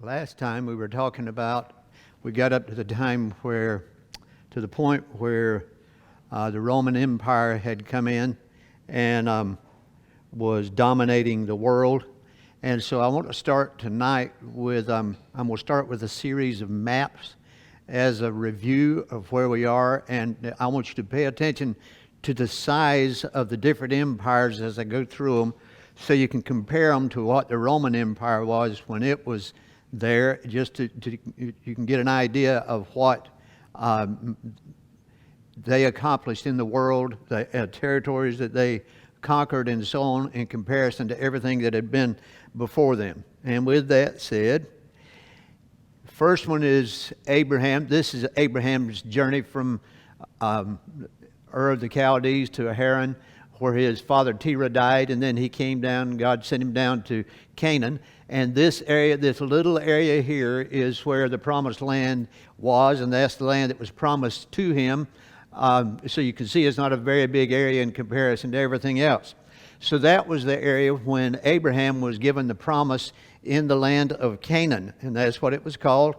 Last time we were talking about, we got up to the time where, to the point where the Roman Empire had come in and was dominating the world. And so I want to start tonight with, I'm going to start with a series of maps as a review of where we are. And I want you to pay attention to the size of the different empires as I go through them, so you can compare them to what the Roman Empire was when it was there, just to you can get an idea of what they accomplished in the world, the territories that they conquered and so on, in comparison to everything that had been before them. And with that said, first one is Abraham. This is Abraham's journey from Ur of the Chaldees to Haran, where his father Terah died, and then he came down, God sent him down to Canaan. And this area, this little area here, is where the promised land was, and that's the land that was promised to him. So you can see it's not a very big area in comparison to everything else. So that was the area when Abraham was given the promise in the land of Canaan, and that's what it was called.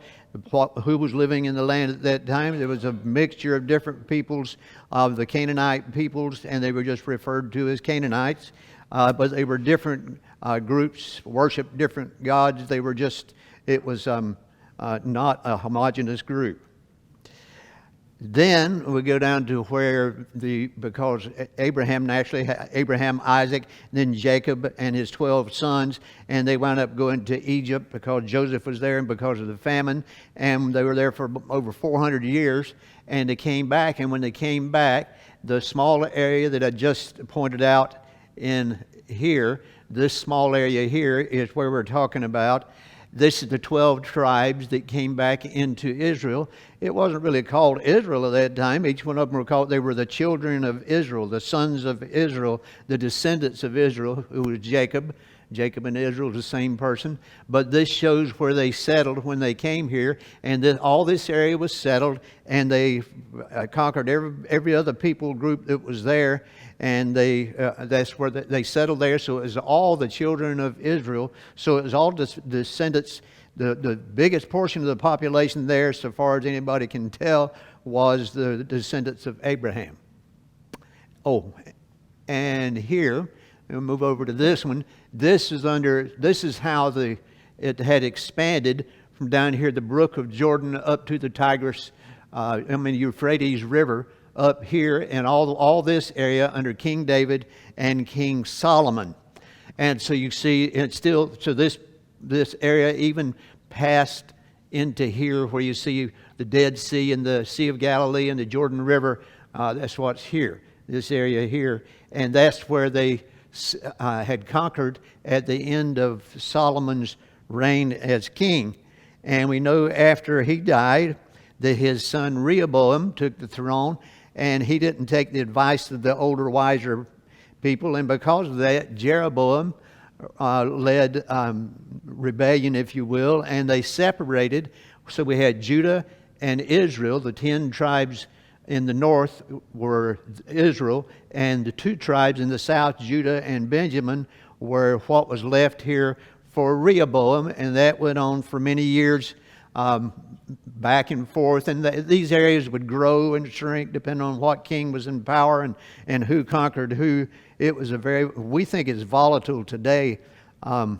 Who was living in the land at that time? There was a mixture of different peoples, of the Canaanite peoples, and they were just referred to as Canaanites. But they were different groups, worshiped different gods. They were just, it was not a homogeneous group. Then we go down to where because Abraham, naturally, Abraham, Isaac, then Jacob and his 12 sons, and they wound up going to Egypt because Joseph was there and because of the famine, and they were there for over 400 years, and they came back, and when they came back, the small area that I just pointed out in here, this small area here is where we're talking about. This is the 12 tribes that came back into Israel. It wasn't really called Israel at that time. Each one of them were called, they were the children of Israel, the sons of Israel, the descendants of Israel, who was Jacob. Jacob and Israel, the same person. But this shows where they settled when they came here. And all this area was settled, and they conquered every other people group that was there. And that's where they settled there. So it was all the children of Israel. So it was all descendants. The biggest portion of the population there, so far as anybody can tell, was the descendants of Abraham. Oh, and here, we'll move over to this one. This is how it had expanded from down here, the brook of Jordan, up to the Tigris, Euphrates River, up here, and all this area under King David and King Solomon. And so you see, it's still, so this area even passed into here, where you see the Dead Sea and the Sea of Galilee and the Jordan River. That's what's here, this area here. And that's where they had conquered at the end of Solomon's reign as king. And we know after he died that his son Rehoboam took the throne, and he didn't take the advice of the older, wiser people. And because of that, Jeroboam led rebellion, if you will, and they separated. So we had Judah and Israel. The 10 tribes in the north were Israel, and the 2 tribes in the south, Judah and Benjamin, were what was left here for Rehoboam, and that went on for many years, back and forth. And these areas would grow and shrink depending on what king was in power and who conquered who. It was we think it's volatile today. When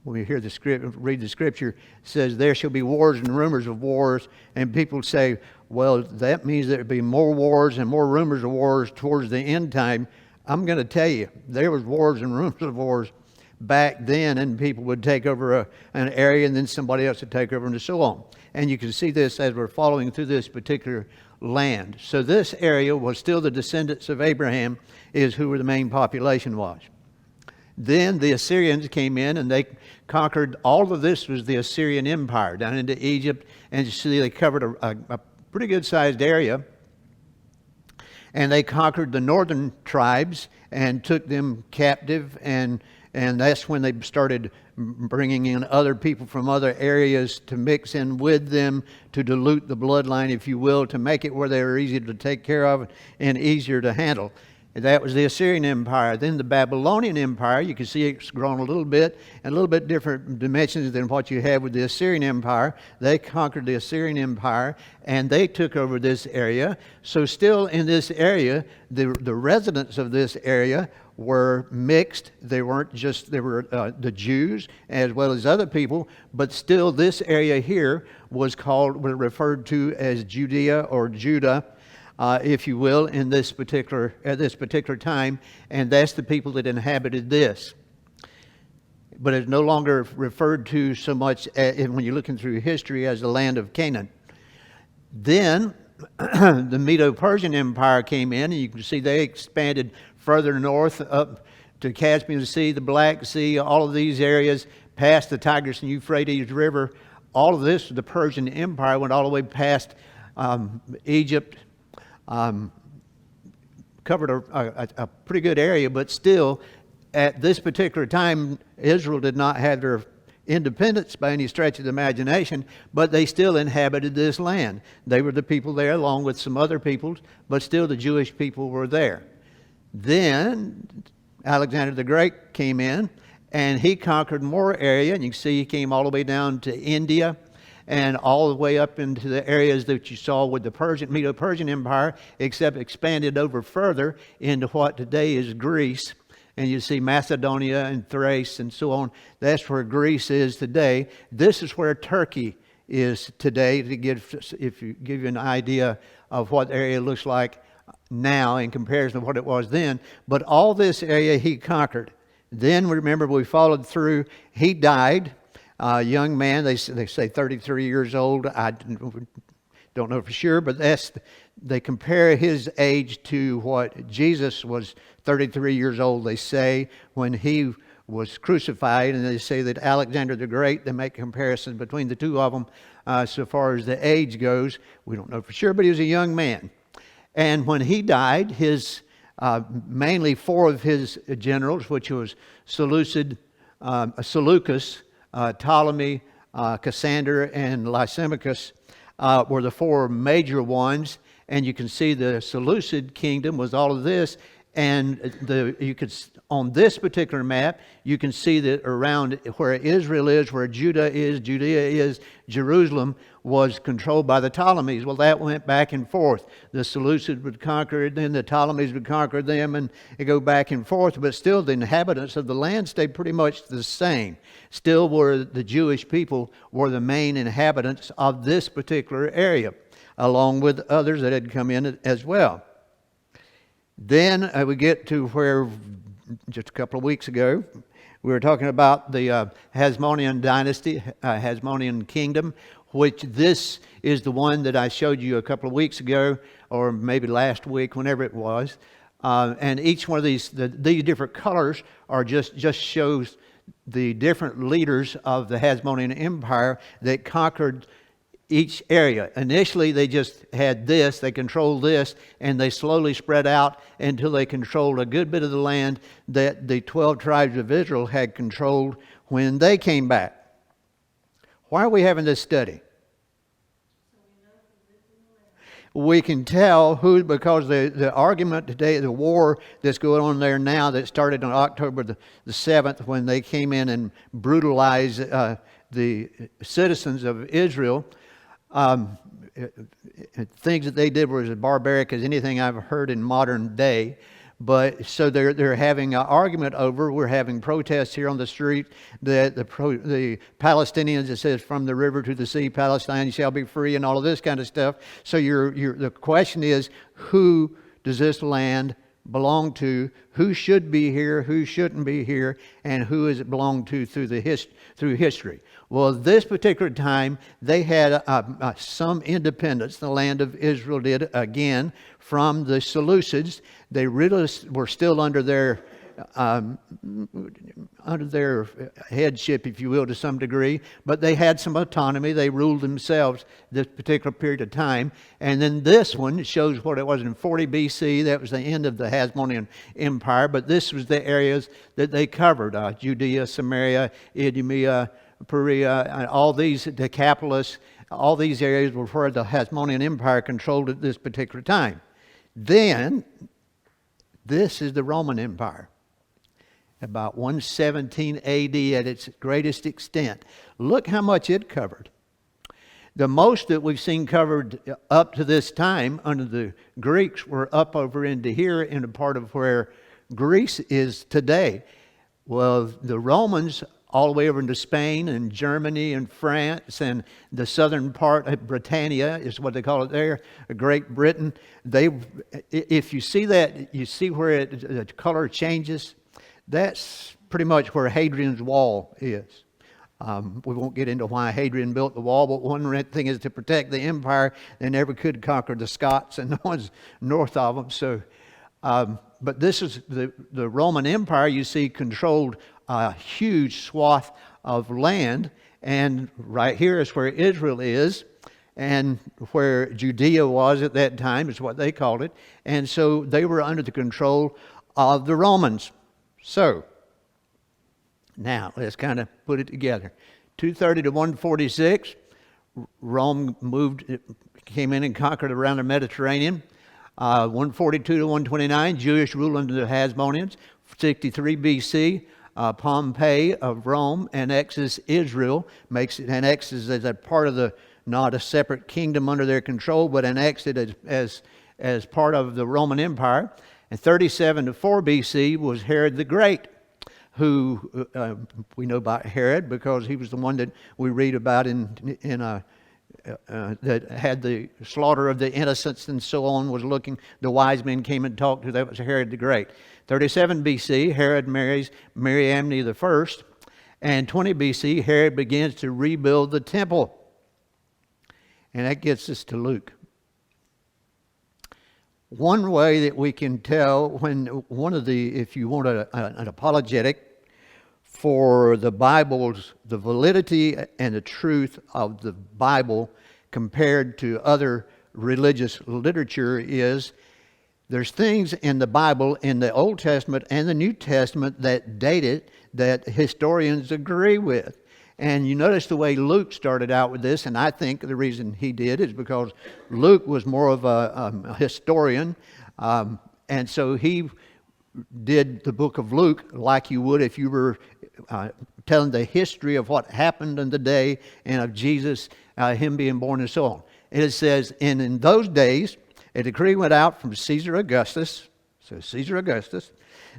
we read the scripture, it says, there shall be wars and rumors of wars, and people say, well, that means there'll be more wars and more rumors of wars towards the end time. I'm going to tell you, there was wars and rumors of wars back then, and people would take over an area, and then somebody else would take over, and so on. And you can see this as we're following through this particular land. So this area was still the descendants of Abraham, is who the main population was. Then the Assyrians came in, and they conquered, all of this was the Assyrian Empire, down into Egypt, and you see they covered a pretty good sized area. And they conquered the northern tribes and took them captive, and that's when they started bringing in other people from other areas to mix in with them, to dilute the bloodline, if you will, to make it where they were easier to take care of and easier to handle. That was the Assyrian Empire. Then the Babylonian Empire, you can see it's grown a little bit, and a little bit different dimensions than what you have with the Assyrian Empire. They conquered the Assyrian Empire, and they took over this area. So still in this area, the residents of this area were mixed. They were the Jews as well as other people, but still this area here was referred to as Judea or Judah, if you will, at this particular time, and that's the people that inhabited this. But it's no longer referred to so much when you're looking through history as the land of Canaan. Then the Medo-Persian Empire came in, and you can see they expanded further north up to Caspian Sea, the Black Sea, all of these areas, past the Tigris and Euphrates River. All of this, the Persian Empire, went all the way past Egypt, covered a pretty good area, but still, at this particular time, Israel did not have their independence by any stretch of the imagination, but they still inhabited this land. They were the people there along with some other peoples, but still the Jewish people were there. Then Alexander the Great came in, and he conquered more area, and you can see he came all the way down to India and all the way up into the areas that you saw with the Medo-Persian Empire, except expanded over further into what today is Greece. And you see Macedonia and Thrace and so on. That's where Greece is today. This is where Turkey is today, to give you an idea of what the area looks like now in comparison to what it was then. But all this area he conquered. Then remember, we followed through. He died, a young man. They say 33 years old. I don't know for sure, but they compare his age to what Jesus was 33 years old, they say, when he was crucified. And they say that Alexander the Great, they make comparisons between the two of them so far as the age goes. We don't know for sure, but he was a young man. And when he died, mainly four of his generals, which was Seleucus, Ptolemy, Cassander, and Lysimachus, were the four major ones. And you can see the Seleucid kingdom was all of this. And on this particular map, you can see that around where Israel is, where Judea is, Jerusalem was controlled by the Ptolemies. Well, that went back and forth. The Seleucids would conquer it, then the Ptolemies would conquer them, and it go back and forth. But still, the inhabitants of the land stayed pretty much the same. Still, the Jewish people were the main inhabitants of this particular area, along with others that had come in as well. Then we get to where just a couple of weeks ago we were talking about the Hasmonean dynasty, Hasmonean kingdom, which this is the one that I showed you a couple of weeks ago, or maybe last week, whenever it was. And each one of these different colors are just shows the different leaders of the Hasmonean Empire that conquered each area. Initially, they just had this, they controlled this, and they slowly spread out until they controlled a good bit of the land that the 12 tribes of Israel had controlled when they came back. Why are we having this study? We can tell who, because the argument today, the war that's going on there now that started on October the 7th when they came in and brutalized the citizens of Israel, things that they did were as barbaric as anything I've heard in modern day. But so they're having an argument over. We're having protests here on the street that the Palestinians, it says, from the river to the sea, Palestine shall be free, and all of this kind of stuff. So the question is, who does this land belong to? Who should be here? Who shouldn't be here? And who does it belong to through history? Well, this particular time, they had some independence. The land of Israel did, again, from the Seleucids. They really were still under their headship, if you will, to some degree. But they had some autonomy. They ruled themselves this particular period of time. And then this one shows what it was in 40 BC. That was the end of the Hasmonean Empire. But this was the areas that they covered. Judea, Samaria, Idumea, Perea, and all these, Decapolis, all these areas were where the Hasmonean Empire controlled at this particular time. Then, This is the Roman Empire. About 117 AD at its greatest extent. Look how much it covered. The most that we've seen covered up to this time under the Greeks were up over into here in a part of where Greece is today. Well, the Romans all the way over into Spain and Germany and France and the southern part of Britannia is what they call it there, Great Britain. If you see that, you see where the color changes. That's pretty much where Hadrian's Wall is. We won't get into why Hadrian built the wall, but one thing is to protect the empire. They never could conquer the Scots and the ones north of them. So, but this is the Roman Empire. You see, controlled a huge swath of land, and right here is where Israel is, and where Judea was at that time is what they called it. And so they were under the control of the Romans. So, now let's kind of put it together. 230 to 146, Rome came in and conquered around the Mediterranean. 142 to 129, Jewish rule under the Hasmoneans. 63 BC, Pompey of Rome annexes Israel, annexes as a part of not a separate kingdom under their control, but annexed it as part of the Roman Empire. And 37 to 4 BC was Herod the Great, who we know about Herod because he was the one that we read about that had the slaughter of the innocents and so on, was looking, the wise men came and talked to, that was Herod the Great. 37 BC, Herod marries Mariamne I, and 20 BC, Herod begins to rebuild the temple. And that gets us to Luke. One way that we can tell if you want an apologetic for the Bible's, the validity and the truth of the Bible compared to other religious literature is there's things in the Bible, in the Old Testament and the New Testament that date it, that historians agree with. And you notice the way Luke started out with this, and I think the reason he did is because Luke was more of a historian, and so he did the book of Luke like you would if you were telling the history of what happened in the day and of Jesus, him being born and so on. And it says, and in those days, a decree went out from Caesar Augustus,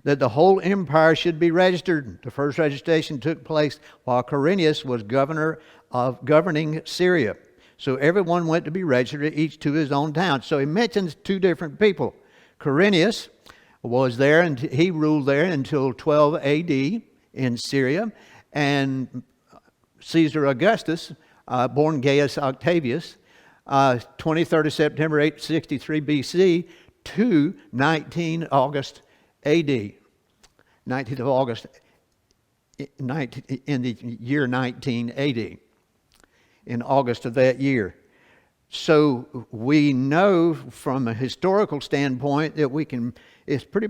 that the whole empire should be registered. The first registration took place while Quirinius was governing Syria. So everyone went to be registered, each to his own town. So he mentions two different people. Quirinius was there, and he ruled there until 12 AD in Syria. And Caesar Augustus, born Gaius Octavius, 23rd of September 863 BC to 19 August AD, 19th of August in the year 19 AD, in August of that year. So we know from a historical standpoint that it's pretty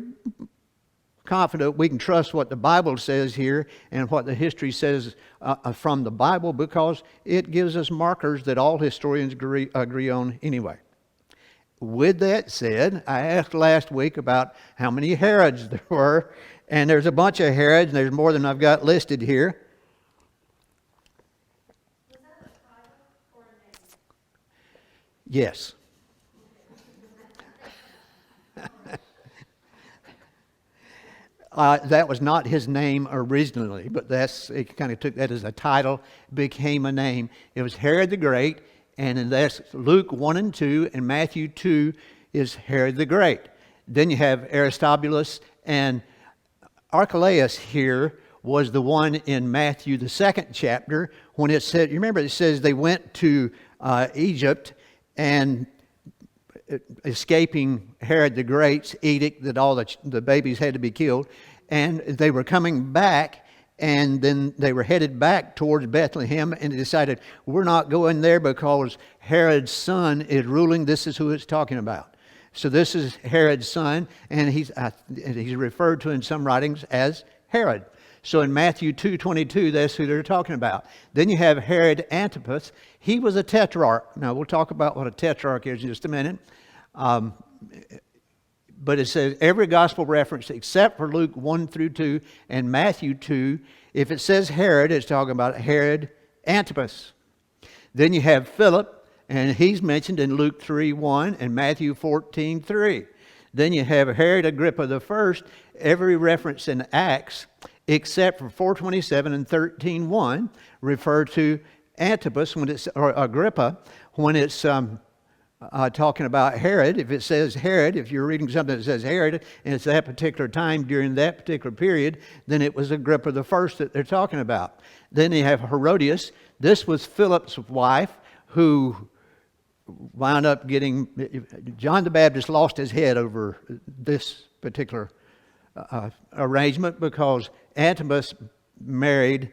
confident we can trust what the Bible says here and what the history says from the Bible, because it gives us markers that all historians agree on anyway. With that said, I asked last week about how many Herods there were, and there's a bunch of Herods, and there's more than I've got listed here. Was that a title or a name? Yes. That was not his name originally, but it kind of took that as a title, became a name. It was Herod the Great, and that's Luke 1 and 2, and Matthew 2 is Herod the Great. Then you have Aristobulus, and Archelaus here was the one in Matthew, the 2nd chapter, when it said, you remember it says they went to Egypt, and escaping Herod the Great's edict that all the babies had to be killed, and they were coming back, and then they were headed back towards Bethlehem, and they decided, we're not going there because Herod's son is ruling. This is who it's talking about. So this is Herod's son, and he's referred to in some writings as Herod. So in Matthew 2:22, that's who they're talking about. Then you have Herod Antipas. He was a tetrarch. Now we'll talk about what a tetrarch is in just a minute. but it says every gospel reference except for Luke 1 through 2 and Matthew 2, if it says Herod, it's talking about Herod Antipas. Then you have Philip, and he's mentioned in Luke 3:1 and Matthew 14:3. Then you have Herod Agrippa the first, every reference in Acts except for 4:27 and 13:1 refer to Antipas when it's, or Agrippa, when it's talking about Herod. If it says Herod, if you're reading something that says Herod, and it's that particular time during that particular period, then it was Agrippa the first that they're talking about. Then you have Herodias. This was Philip's wife, who wound up getting, John the Baptist lost his head over this particular arrangement because Antipas married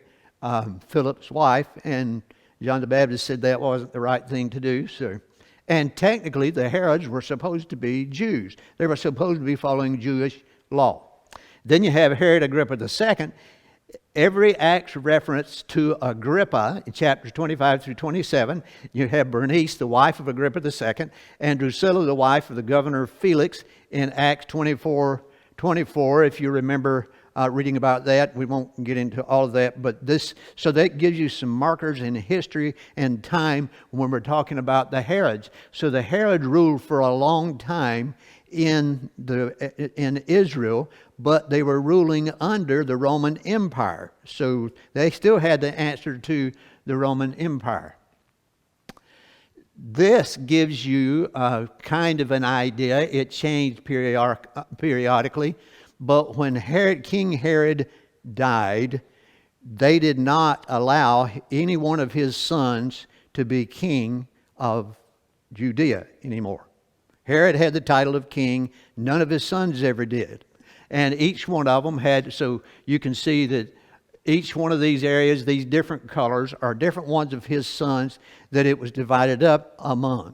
Philip's wife, and John the Baptist said that wasn't the right thing to do. So, and technically the Herods were supposed to be Jews. They were supposed to be following Jewish law. Then you have Herod Agrippa II. Every Acts reference to Agrippa in chapters 25 through 27. You have Bernice, the wife of Agrippa II, and Drusilla, the wife of the governor Felix, in Acts 24:24. If you remember reading about that, we won't get into all of that, but this, so that gives you some markers in history and time when we're talking about the Herods. So the Herods ruled for a long time in Israel, but they were ruling under the Roman Empire. So they still had to answer to the Roman Empire. This gives you kind of an idea. It changed periodically, but when King Herod died, they did not allow any one of his sons to be king of Judea anymore. Herod had the title of king. None of his sons ever did. And each one of them had, so you can see that each one of these areas, these different colors, are different ones of his sons that it was divided up among.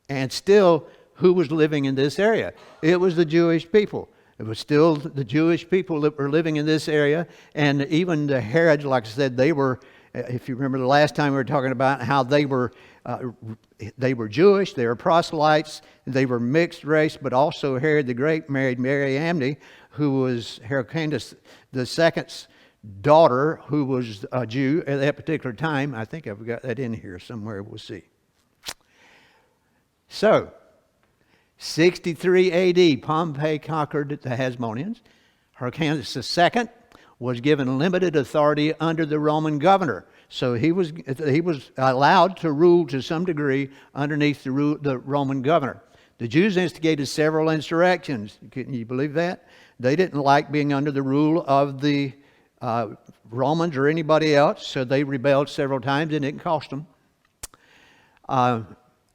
And still, who was living in this area? It was the Jewish people. It was still the Jewish people that were living in this area. And even the Herods, like I said, they were, if you remember the last time we were talking about how they were Jewish, they were proselytes, they were mixed race, but also Herod the Great married Mariamne, who was Hyrcanus II's daughter, who was a Jew at that particular time. I think I've got that in here somewhere, we'll see. So, 63 AD, Pompey conquered the Hasmoneans. Hyrcanus II was given limited authority under the Roman governor. So he was allowed to rule to some degree underneath the Roman governor. The Jews instigated several insurrections. Can you believe that? They didn't like being under the rule of the Romans or anybody else, so they rebelled several times, and it cost them.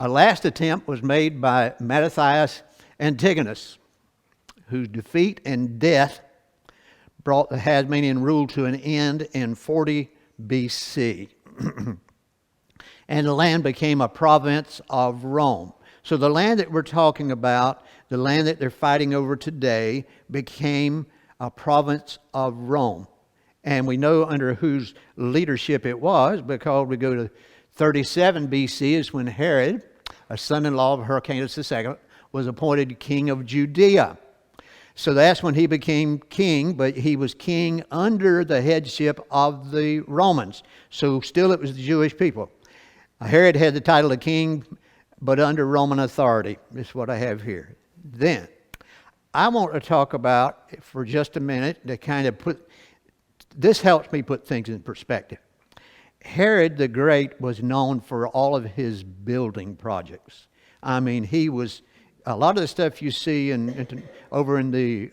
A last attempt was made by Mattathias Antigonus, whose defeat and death brought the Hasmonean rule to an end in 40 BC. And the land became a province of Rome. So the land that we're talking about, the land that they're fighting over today, became a province of Rome. And we know under whose leadership it was, because we go to 37 BC is when Herod, a son-in-law of Hyrcanus II, was appointed king of Judea. So that's when he became king, but he was king under the headship of the Romans. So still it was the Jewish people. Herod had the title of king, but under Roman authority. This is what I have here. Then, I want to talk about, for just a minute, to kind of this helps me put things in perspective. Herod the Great was known for all of his building projects. I mean, he was, a lot of the stuff you see over in the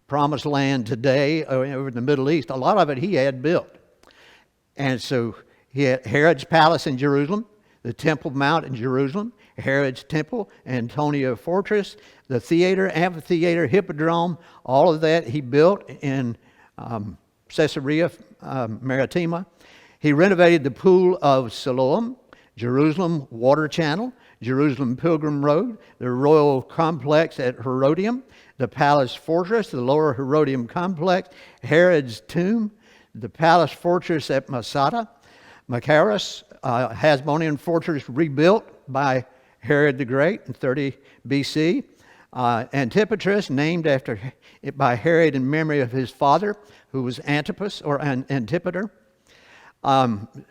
Promised Land today, over in the Middle East, a lot of it he had built. And so he had Herod's palace in Jerusalem, the Temple Mount in Jerusalem, Herod's temple, Antonia fortress, the theater, amphitheater, hippodrome, all of that he built in Caesarea Maritima. He renovated the Pool of Siloam, Jerusalem Water Channel, Jerusalem Pilgrim Road, the Royal Complex at Herodium, the Palace Fortress, the Lower Herodium Complex, Herod's Tomb, the Palace Fortress at Masada, Machaerus, Hasmonean fortress rebuilt by Herod the Great in 30 BC. Antipatris, named by Herod in memory of his father, who was Antipas or Antipater.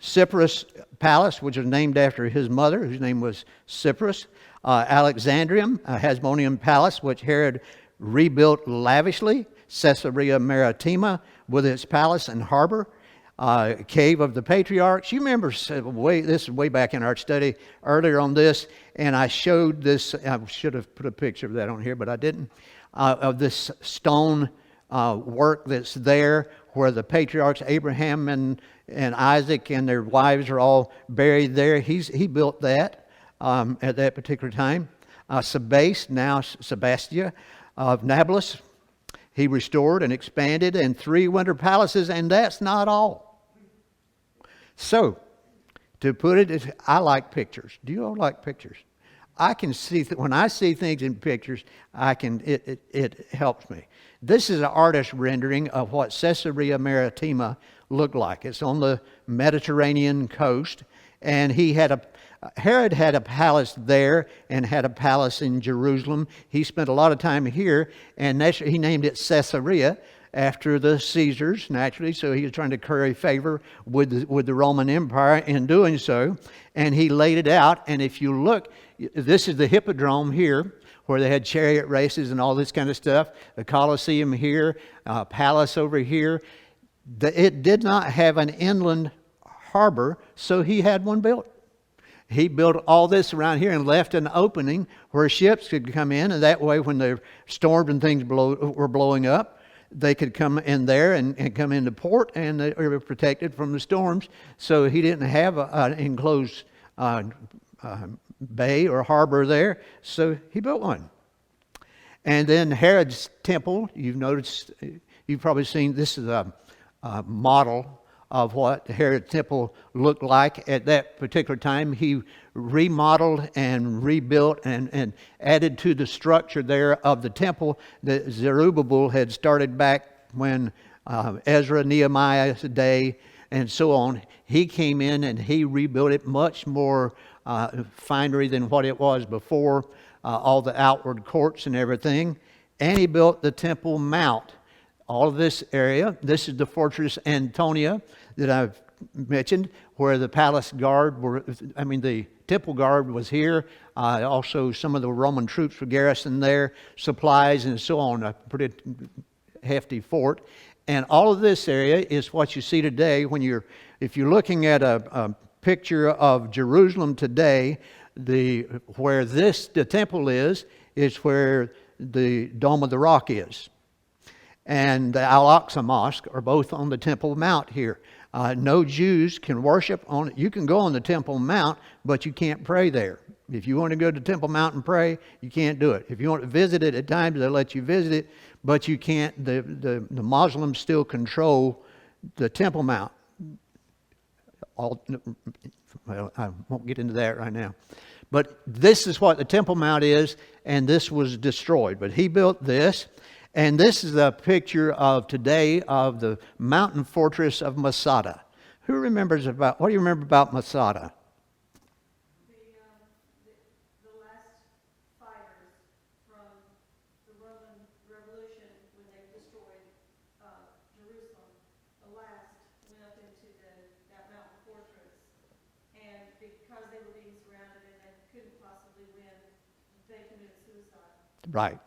Cyprus Palace, which was named after his mother, whose name was Cyprus. Alexandrium, a Hasmonean palace, which Herod rebuilt lavishly. Caesarea Maritima, with its palace and harbor. Cave of the Patriarchs. You remember, this is way back in our study earlier on this, and I showed this. I should have put a picture of that on here, but I didn't. Of this stone work that's there, where the patriarchs Abraham and Isaac and their wives are all buried there. He built that at that particular time. Sebaste, now Sebastia of Nablus, he restored and expanded, and 3 winter palaces, and that's not all. So, to put it, I like pictures. Do you all like pictures? I can see when I see things in pictures, it helps me. This is an artist rendering of what Caesarea Maritima looked like. It's on the Mediterranean coast, and Herod had a palace there and had a palace in Jerusalem. He spent a lot of time here, and he named it Caesarea after the Caesars, naturally. So he was trying to curry favor with the Roman Empire in doing so. And he laid it out. And if you look, this is the Hippodrome here, where they had chariot races and all this kind of stuff. The Colosseum here, palace over here. It did not have an inland harbor, so he had one built. He built all this around here and left an opening where ships could come in, and that way when the storms and things were blowing up, they could come in there and come into port, and they were protected from the storms. So he didn't have an enclosed bay or harbor there, so he built one. And then Herod's temple, you've probably seen, this is a model of what Herod's temple looked like at that particular time. He remodeled and rebuilt and added to the structure there of the temple that Zerubbabel had started back when Ezra, Nehemiah's day, and so on. He came in and he rebuilt it much more finery than what it was before, all the outward courts and everything. And he built the Temple Mount. All of this area, this is the Fortress Antonia that I've mentioned, where the palace guard the temple guard was here. Also, some of the Roman troops were garrisoned there, supplies and so on, a pretty hefty fort. And all of this area is what you see today if you're looking at a picture of Jerusalem today, where the temple is where the Dome of the Rock is. And the Al-Aqsa Mosque are both on the Temple Mount here. No Jews can worship on it. You can go on the Temple Mount, but you can't pray there. If you want to go to Temple Mount and pray, you can't do it. If you want to visit it at times, they'll let you visit it, but you can't. The Muslims still control the Temple Mount. Well, I won't get into that right now. But this is what the Temple Mount is, and this was destroyed. But he built this. And this is a picture of today of the mountain fortress of Masada. What do you remember about Masada? The last fighters from the Roman Revolution, when they destroyed Jerusalem, the last went up into that mountain fortress. And because they were being surrounded and they couldn't possibly win, they committed suicide. Right.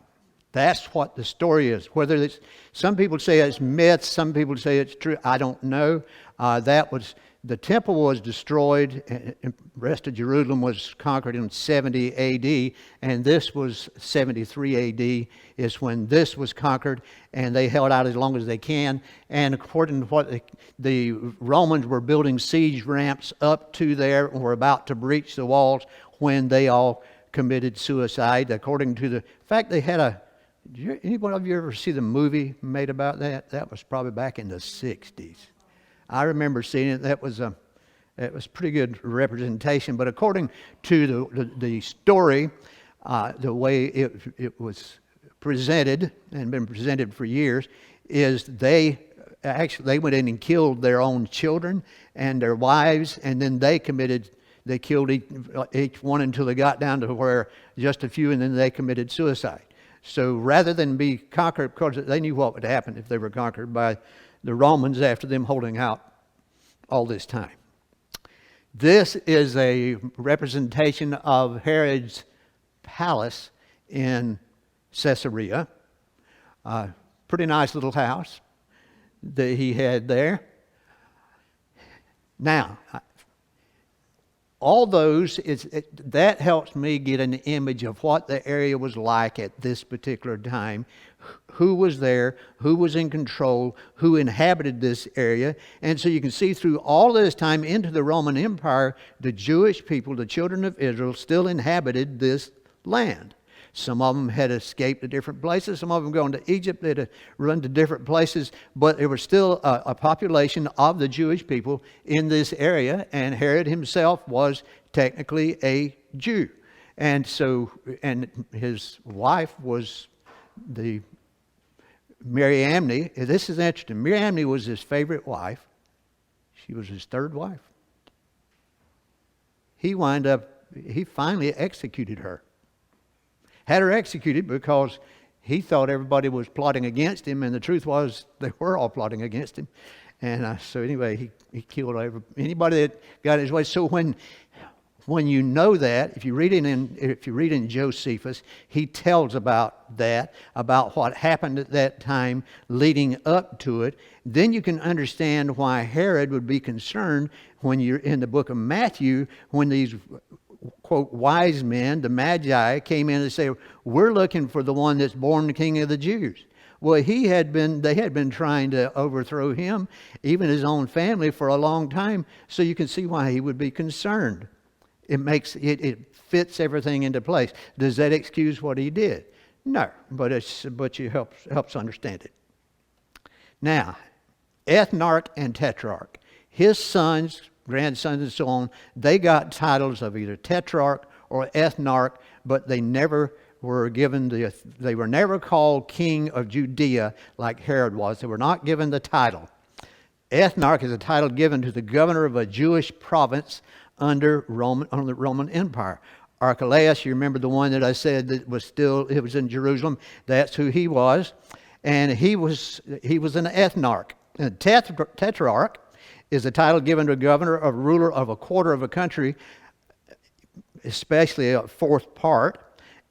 That's what the story is. Some people say it's myth, some people say it's true. I don't know. The temple was destroyed, and the rest of Jerusalem was conquered in 70 A.D., and this was 73 A.D. is when this was conquered, and they held out as long as they can. And according to what the Romans were building siege ramps up to there and were about to breach the walls when they all committed suicide. According to the fact they had anybody of you ever see the movie made about that? That was probably back in the 60s. I remember seeing it. It was pretty good representation. But according to the story, the way it was presented and been presented for years, is they went in and killed their own children and their wives, and then they killed each one until they got down to where just a few, and then they committed suicide. So rather than be conquered, because they knew what would happen if they were conquered by the Romans after them holding out all this time. This is a representation of Herod's palace in Caesarea. Pretty nice little house that he had there. Now, all those, that helps me get an image of what the area was like at this particular time, who was there, who was in control, who inhabited this area. And so you can see through all this time into the Roman Empire, the Jewish people, the children of Israel, still inhabited this land. Some of them had escaped to different places. Some of them gone to Egypt. They had run to different places. But there was still a population of the Jewish people in this area. And Herod himself was technically a Jew. And so, and his wife was the Mariamne. This is interesting. Mariamne was his favorite wife. She was his third wife. He finally executed her. Had her executed because he thought everybody was plotting against him, and the truth was they were all plotting against him. And so anyway, he killed anybody that got his way. So when you know that, if you read in Josephus, he tells about that, about what happened at that time leading up to it. Then you can understand why Herod would be concerned when you're in the book of Matthew, when these quote, wise men, the Magi, came in and said, we're looking for the one that's born the King of the Jews. Well, they had been trying to overthrow him, even his own family, for a long time. So you can see why he would be concerned. It fits everything into place. Does that excuse what he did? No, but it helps understand it. Now, ethnarch and tetrarch, his sons, grandsons and so on, they got titles of either tetrarch or ethnarch, but they never were given they were never called king of Judea like Herod was. They were not given the title. Ethnarch is a title given to the governor of a Jewish province under the Roman Empire. Archelaus, you remember the one that I said that it was in Jerusalem. That's who he was. And he was an ethnarch. And tetrarch is a title given to a governor, a ruler of a quarter of a country, especially a fourth part.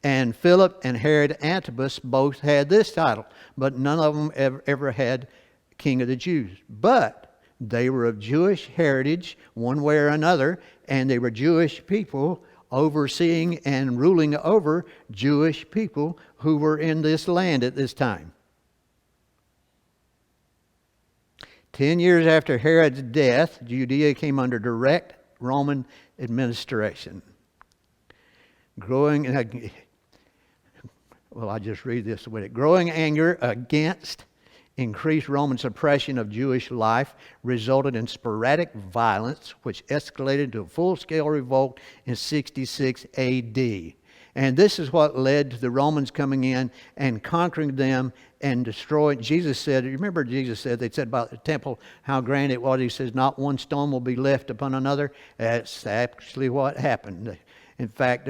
And Philip and Herod Antipas both had this title, but none of them ever had King of the Jews. But they were of Jewish heritage, one way or another, and they were Jewish people overseeing and ruling over Jewish people who were in this land at this time. 10 years after Herod's death, Judea came under direct Roman administration. Growing anger against increased Roman suppression of Jewish life resulted in sporadic violence, which escalated to a full-scale revolt in 66 AD. And this is what led to the Romans coming in and conquering them and destroying. Jesus said they said about the temple, how grand it was. He says, not one stone will be left upon another. That's actually what happened. In fact,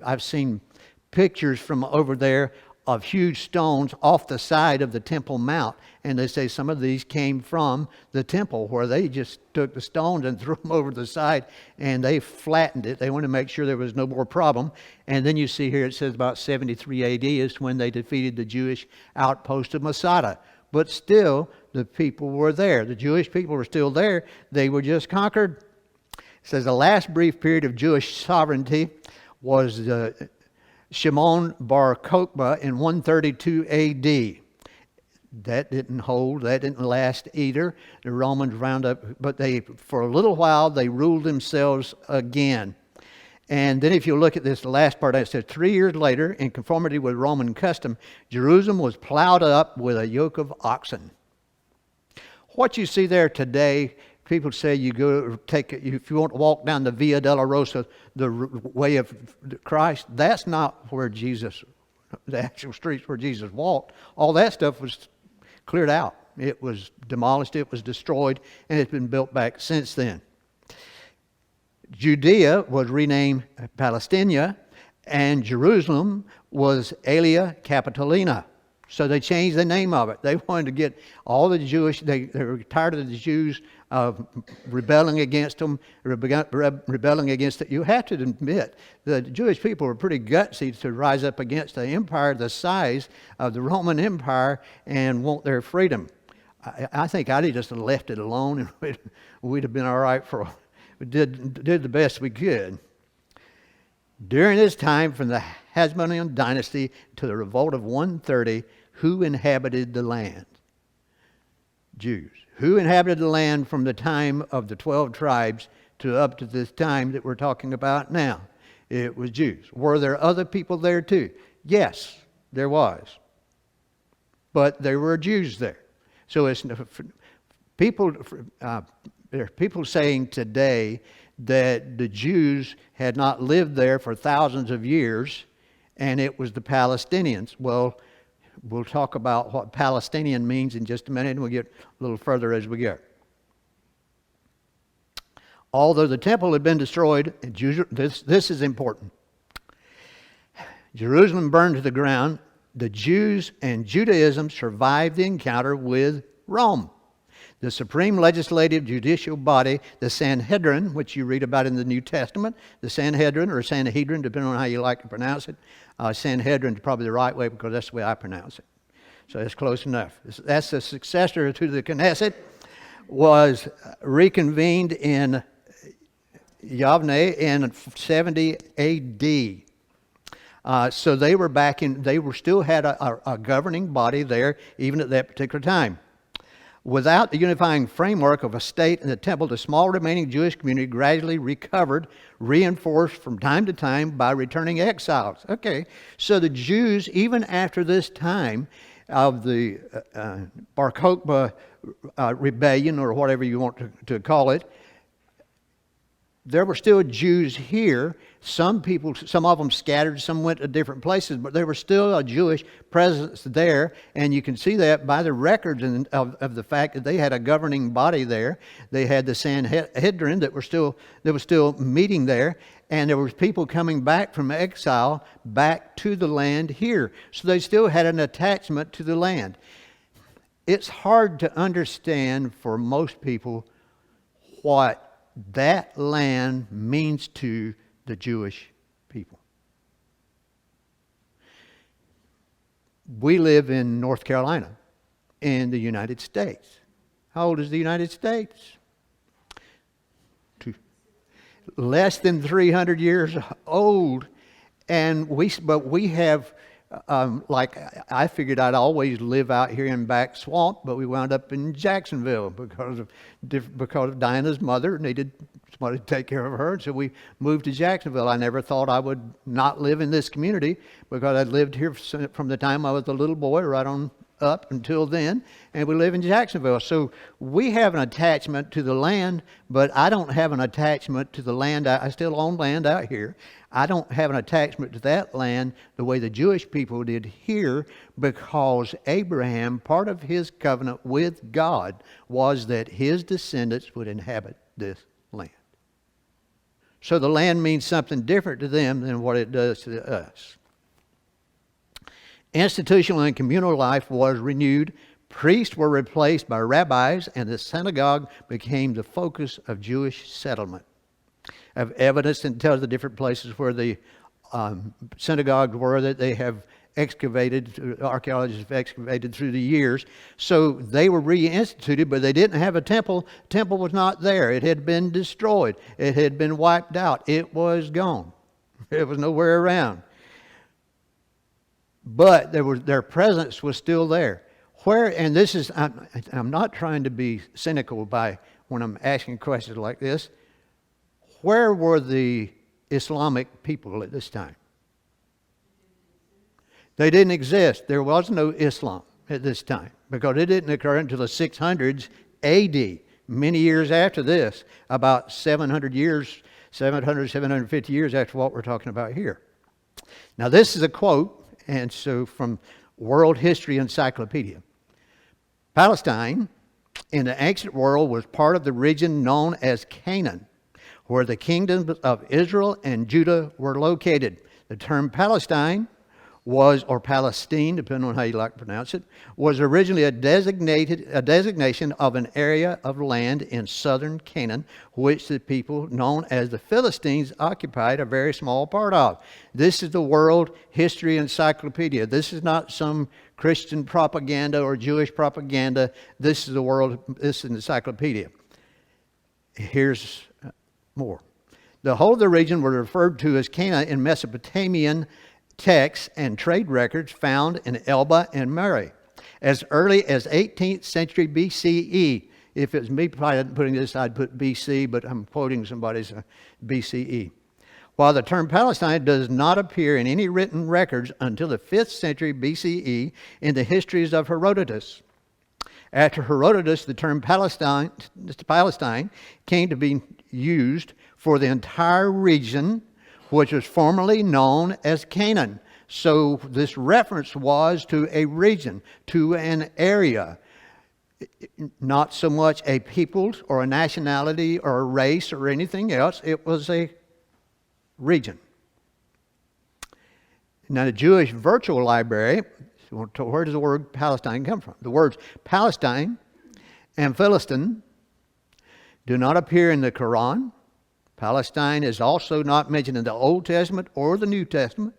I've seen pictures from over there of huge stones off the side of the Temple Mount. And they say some of these came from the temple, where they just took the stones and threw them over the side and they flattened it. They wanted to make sure there was no more problem. And then you see here it says about 73 AD is when they defeated the Jewish outpost of Masada. But still, the people were there. The Jewish people were still there. They were just conquered. It says the last brief period of Jewish sovereignty was Shimon bar Kokhba in 132 AD. That didn't hold. That didn't last either. The Romans round up, but for a little while, they ruled themselves again. And then if you look at this last part, it says 3 years later, in conformity with Roman custom, Jerusalem was plowed up with a yoke of oxen. What you see there today, people say if you want to walk down the Via Dolorosa, the way of Christ, that's not where the actual streets where Jesus walked. All that stuff was cleared out. It was demolished, it was destroyed, and it's been built back since then. Judea was renamed Palestina, and Jerusalem was Aelia Capitolina. So they changed the name of it. They wanted to get all the Jewish, they were tired of the Jews rebelling against them, rebelling against it. You have to admit, the Jewish people were pretty gutsy to rise up against an empire the size of the Roman Empire and want their freedom. I think I'd have just left it alone and we'd have been all right we did the best we could. During this time, from the Hasmonean dynasty to the revolt of 130, who inhabited the land? Jews. Who inhabited the land from the time of the 12 tribes to up to this time that we're talking about now? It was Jews. Were there other people there too? Yes, there was. But there were Jews there. So it's people. There are people saying today that the Jews had not lived there for thousands of years, and it was the Palestinians. Well, we'll talk about what Palestinian means in just a minute, and we'll get a little further as we go. Although the temple had been destroyed, this is important. Jerusalem burned to the ground. The Jews and Judaism survived the encounter with Rome. The supreme legislative judicial body, the Sanhedrin, which you read about in the New Testament, the Sanhedrin or Sanhedrin, depending on how you like to pronounce it. Sanhedrin is probably the right way because that's the way I pronounce it. So that's close enough. That's the successor to the Knesset, was reconvened in Yavne in 70 A.D. So they were still had a governing body there even at that particular time. Without the unifying framework of a state and the temple, the small remaining Jewish community gradually recovered, reinforced from time to time by returning exiles. Okay, so the Jews, even after this time of the Bar Kokhba rebellion, or whatever you want to call it, there were still Jews here. Some of them scattered, some went to different places, but there was still a Jewish presence there, and you can see that by the records of the fact that they had a governing body there. They had the Sanhedrin that was still meeting there, and there was people coming back from exile back to the land here. So they still had an attachment to the land. It's hard to understand for most people what that land means to the Jewish people. We live in North Carolina in the United States. How old is the United States? Less than 300 years old. And we have, like I figured I'd always live out here in Back Swamp, but we wound up in Jacksonville because of Diana's mother needed somebody to take care of her, so we moved to Jacksonville. I never thought I would not live in this community because I'd lived here from the time I was a little boy right on up until then, and we live in Jacksonville. So we have an attachment to the land, but I don't have an attachment to the land. I still own land out here. I don't have an attachment to that land the way the Jewish people did here, because Abraham, part of his covenant with God was that his descendants would inhabit this land. So the land means something different to them than what it does to us. Institutional and communal life was renewed. Priests were replaced by rabbis, and the synagogue became the focus of Jewish settlement. I have evidence that tells the different places where the synagogues were that they have excavated, archaeologists have excavated through the years. So they were reinstituted, but they didn't have a temple. The temple was not there. It had been destroyed. It had been wiped out. It was gone. It was nowhere around. But their presence was still there. And this is, I'm not trying to be cynical when I'm asking questions like this. Where were the Islamic people at this time? They didn't exist. There was no Islam at this time because it didn't occur until the 600s AD, many years after this, about 750 years after what we're talking about here. Now this is a quote, and so from World History Encyclopedia. Palestine in the ancient world was part of the region known as Canaan, where the kingdoms of Israel and Judah were located. The term Palestine was, or Palestine, depending on how you like to pronounce it, was originally a designation of an area of land in southern Canaan, which the people known as the Philistines occupied a very small part of. This is the World History Encyclopedia. This is not some Christian propaganda or Jewish propaganda. This is this is an encyclopedia. Here's more. The whole of the region was referred to as Canaan in Mesopotamian texts and trade records found in Elba and Murray as early as 18th century BCE. If it was me putting this, I'd put BC, but I'm quoting somebody's BCE. While the term Palestine does not appear in any written records until the 5th century BCE in the histories of Herodotus. After Herodotus, the term Palestine came to be used for the entire region which was formerly known as Canaan. So this reference was to a region, to an area, not so much a people or a nationality or a race or anything else. It was a region. Now the Jewish Virtual Library, where does the word Palestine come from? The words Palestine and Philistine do not appear in the Quran. Palestine is also not mentioned in the Old Testament or the New Testament.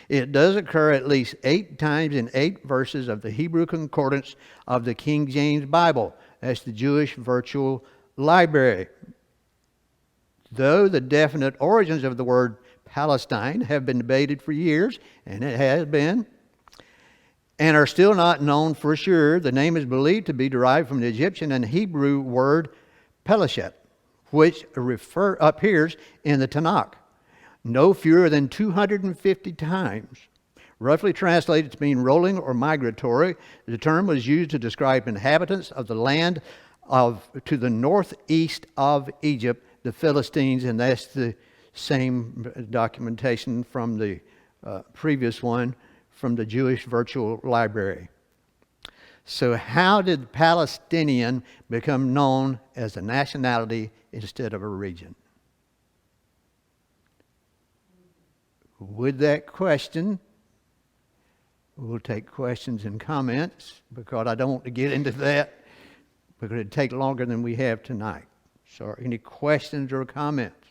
It does occur at least 8 times in 8 verses of the Hebrew Concordance of the King James Bible. That's the Jewish Virtual Library. Though the definite origins of the word Palestine have been debated for years, and it has been, and are still not known for sure, the name is believed to be derived from the Egyptian and Hebrew word Peleshet, which appears in the Tanakh no fewer than 250 times. Roughly translated to mean rolling or migratory, the term was used to describe inhabitants of the land to the northeast of Egypt, the Philistines, and that's the same documentation from the previous one from the Jewish Virtual Library. So how did Palestinian become known as a nationality instead of a region? With that question, we'll take questions and comments because I don't want to get into that because it'd take longer than we have tonight. So any questions or comments?